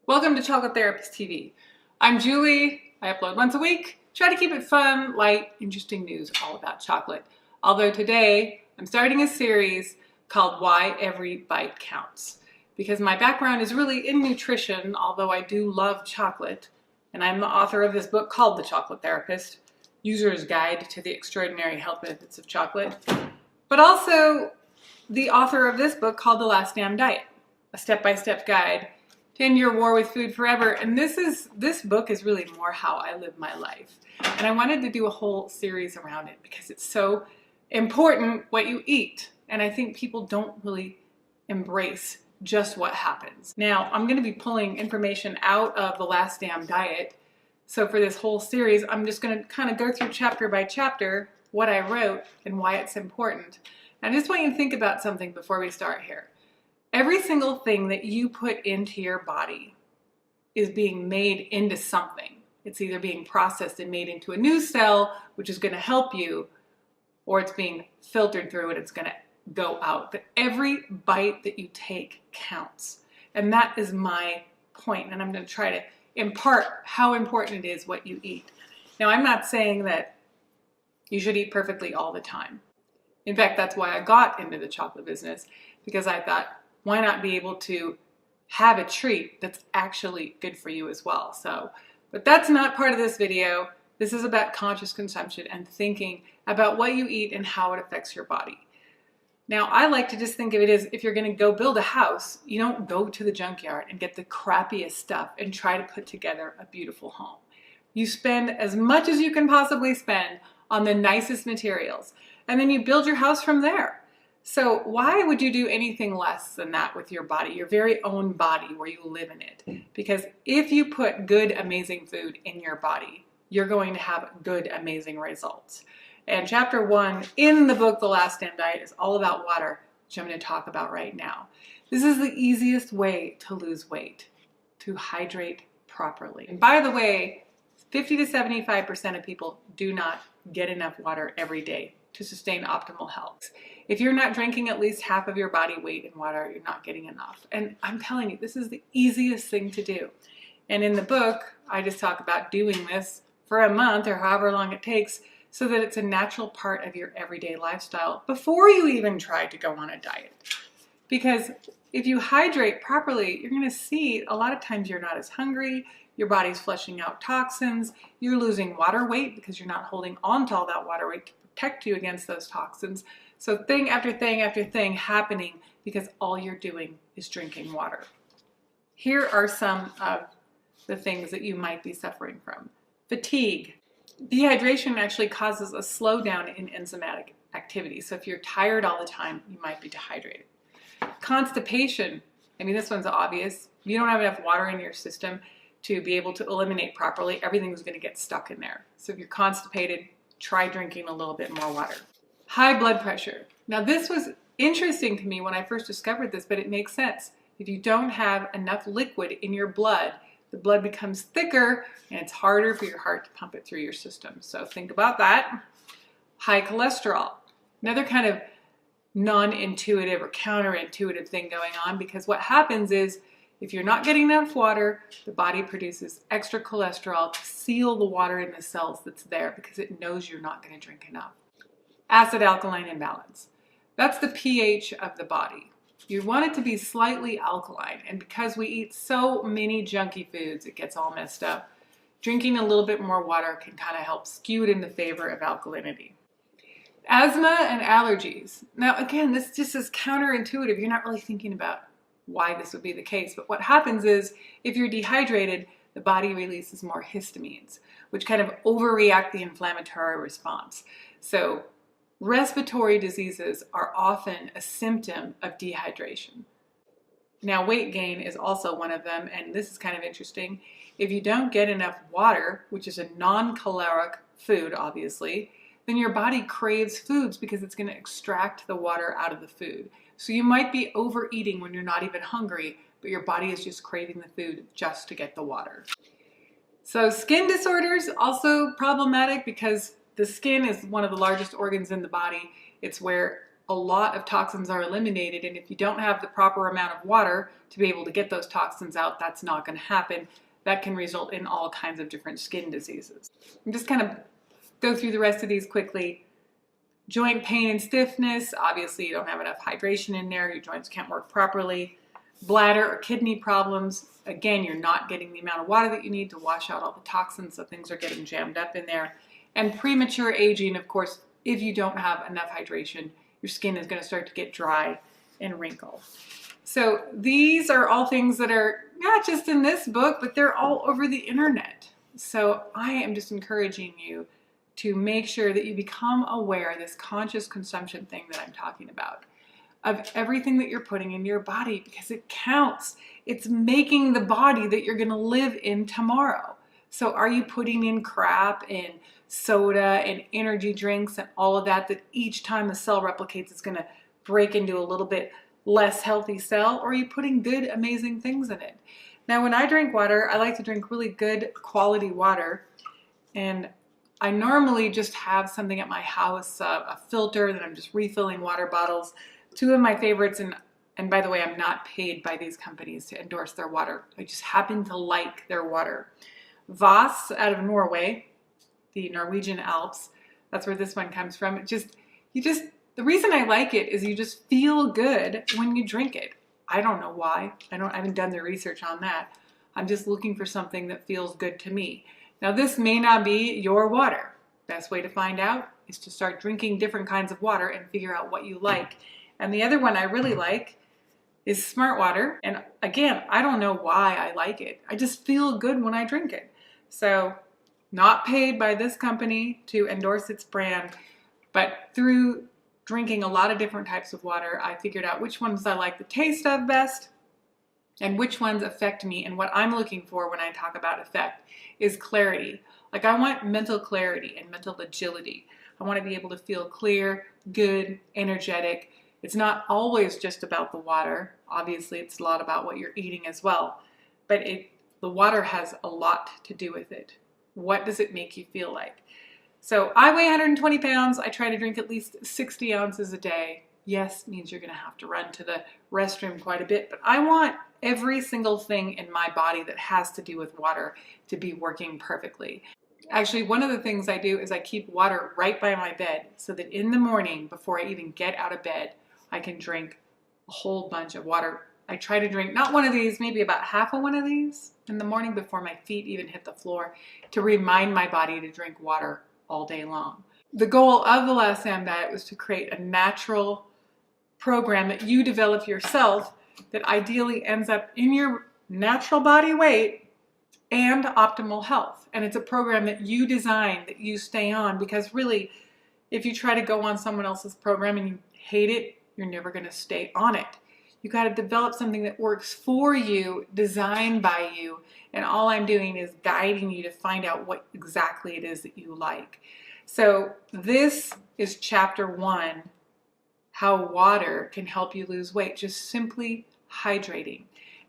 Welcome to Chocolate Therapist TV. I'm Julie. I upload once a week. Try to keep it fun, light, interesting news all about chocolate. Although today I'm starting a series called Why Every Bite Counts. Because my background is really in nutrition, although I do love chocolate. And I'm the author of this book called The Chocolate Therapist, User's Guide to the Extraordinary Health Benefits of Chocolate. But also the author of this book called The Last Damn Diet, a step-by-step guide to end your war with food forever. And this book is really more how I live my life. And I wanted to do a whole series around it because it's so important what you eat. And I think people don't really embrace just what happens. Now, I'm gonna be pulling information out of The Last Damn Diet. So for this whole series, I'm just gonna kind of go through chapter by chapter what I wrote and why it's important. And I just want you to think about something before we start here. Every single thing that you put into your body is being made into something. It's either being processed and made into a new cell, which is going to help you, or it's being filtered through and it's going to go out. But every bite that you take counts. And that is my point. And I'm going to try to impart how important it is what you eat. Now, I'm not saying that you should eat perfectly all the time. In fact, that's why I got into the chocolate business, because I thought, why not be able to have a treat that's actually good for you as well? But that's not part of this video. This is about conscious consumption and thinking about what you eat and how it affects your body. Now, I like to just think of it as if you're going to go build a house, you don't go to the junkyard and get the crappiest stuff and try to put together a beautiful home. You spend as much as you can possibly spend on the nicest materials, and then you build your house from there. So why would you do anything less than that with your body, your very own body where you live in it? Because if you put good, amazing food in your body, you're going to have good, amazing results. And chapter 1 in the book, The Last Damn Diet, is all about water, which I'm going to talk about right now. This is the easiest way to lose weight, to hydrate properly. And by the way, 50 to 75% of people do not get enough water every day to sustain optimal health. If you're not drinking at least half of your body weight in water, you're not getting enough. And I'm telling you, this is the easiest thing to do. And in the book, I just talk about doing this for a month or however long it takes so that it's a natural part of your everyday lifestyle before you even try to go on a diet. Because if you hydrate properly, you're gonna see a lot of times you're not as hungry, your body's flushing out toxins, you're losing water weight because you're not holding on to all that water weight to protect you against those toxins. So thing after thing after thing happening because all you're doing is drinking water. Here are some of the things that you might be suffering from. Fatigue. Dehydration actually causes a slowdown in enzymatic activity. So if you're tired all the time, you might be dehydrated. Constipation. I mean, this one's obvious. If you don't have enough water in your system to be able to eliminate properly, everything's going to get stuck in there. So if you're constipated, try drinking a little bit more water. High blood pressure. Now this was interesting to me when I first discovered this, but it makes sense. If you don't have enough liquid in your blood, the blood becomes thicker and it's harder for your heart to pump it through your system. So think about that. High cholesterol. Another kind of non-intuitive or counterintuitive thing going on, because what happens is if you're not getting enough water, the body produces extra cholesterol to seal the water in the cells that's there because it knows you're not going to drink enough. Acid-alkaline imbalance. That's the pH of the body. You want it to be slightly alkaline, and because we eat so many junky foods, it gets all messed up. Drinking a little bit more water can kind of help skew it in the favor of alkalinity. Asthma and allergies. Now again, this just is counterintuitive. You're not really thinking about why this would be the case, but what happens is if you're dehydrated, the body releases more histamines, which kind of overreact the inflammatory response. So respiratory diseases are often a symptom of dehydration. Now, weight gain is also one of them, and this is kind of interesting. If you don't get enough water, which is a non-caloric food, obviously, then your body craves foods because it's going to extract the water out of the food. So you might be overeating when you're not even hungry, but your body is just craving the food just to get the water. So skin disorders, also problematic because the skin is one of the largest organs in the body. It's where a lot of toxins are eliminated. And if you don't have the proper amount of water to be able to get those toxins out, that's not going to happen. That can result in all kinds of different skin diseases. I'm just kind of go through the rest of these quickly. Joint pain and stiffness, obviously you don't have enough hydration in there, your joints can't work properly. Bladder or kidney problems, again, you're not getting the amount of water that you need to wash out all the toxins, so things are getting jammed up in there. And premature aging, of course, if you don't have enough hydration, your skin is going to start to get dry and wrinkle. So these are all things that are not just in this book, but they're all over the internet. So I am just encouraging you to make sure that you become aware of this conscious consumption thing that I'm talking about, of everything that you're putting into your body, because it counts. It's making the body that you're going to live in tomorrow. So are you putting in crap and soda and energy drinks and all of that, that each time the cell replicates, it's going to break into a little bit less healthy cell? Or are you putting good, amazing things in it? Now, when I drink water, I like to drink really good quality water. And I normally just have something at my house, a filter that I'm just refilling water bottles. Two of my favorites, and by the way, I'm not paid by these companies to endorse their water. I just happen to like their water. Voss out of Norway, the Norwegian Alps, that's where this one comes from. The reason I like it is you just feel good when you drink it. I don't know why. I haven't done the research on that. I'm just looking for something that feels good to me. Now, this may not be your water. Best way to find out is to start drinking different kinds of water and figure out what you like. And the other one I really like is Smart Water. And again, I don't know why I like it. I just feel good when I drink it. So, not paid by this company to endorse its brand, but through drinking a lot of different types of water, I figured out which ones I like the taste of best and which ones affect me. And what I'm looking for when I talk about effect is clarity. Like, I want mental clarity and mental agility. I want to be able to feel clear, good, energetic. It's not always just about the water. Obviously, it's a lot about what you're eating as well. But the water has a lot to do with it. What does it make you feel like? So I weigh 120 pounds. I try to drink at least 60 ounces a day. Yes, means you're going to have to run to the restroom quite a bit, but I want every single thing in my body that has to do with water to be working perfectly. Actually, one of the things I do is I keep water right by my bed so that in the morning, before I even get out of bed, I can drink a whole bunch of water. I try to drink not one of these, maybe about half of one of these in the morning before my feet even hit the floor, to remind my body to drink water all day long. The goal of the Last Sam Diet was to create a natural program that you develop yourself that ideally ends up in your natural body weight and optimal health. And it's a program that you design, that you stay on, because really, if you try to go on someone else's program and you hate it, you're never going to stay on it. You got to develop something that works for you, designed by you, and all I'm doing is guiding you to find out what exactly it is that you like. So this is chapter 1, how water can help you lose weight, just simply hydrating.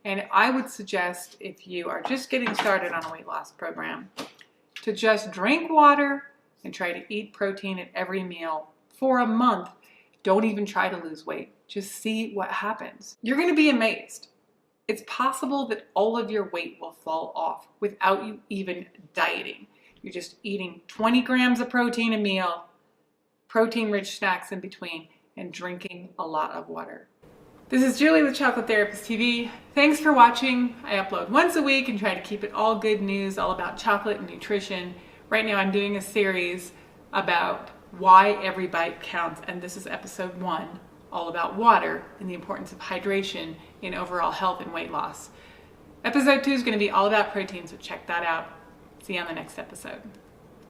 And I would suggest, if you are just getting started on a weight loss program, to just drink water and try to eat protein at every meal for a month. Don't even try to lose weight. Just see what happens. You're going to be amazed. It's possible that all of your weight will fall off without you even dieting. You're just eating 20 grams of protein a meal, protein-rich snacks in between, and drinking a lot of water. This is Julie with Chocolate Therapist TV. Thanks for watching. I upload once a week and try to keep it all good news, all about chocolate and nutrition. Right now I'm doing a series about why every bite counts, and this is episode 1, all about water and the importance of hydration in overall health and weight loss. Episode 2 is going to be all about protein, so check that out. See you on the next episode.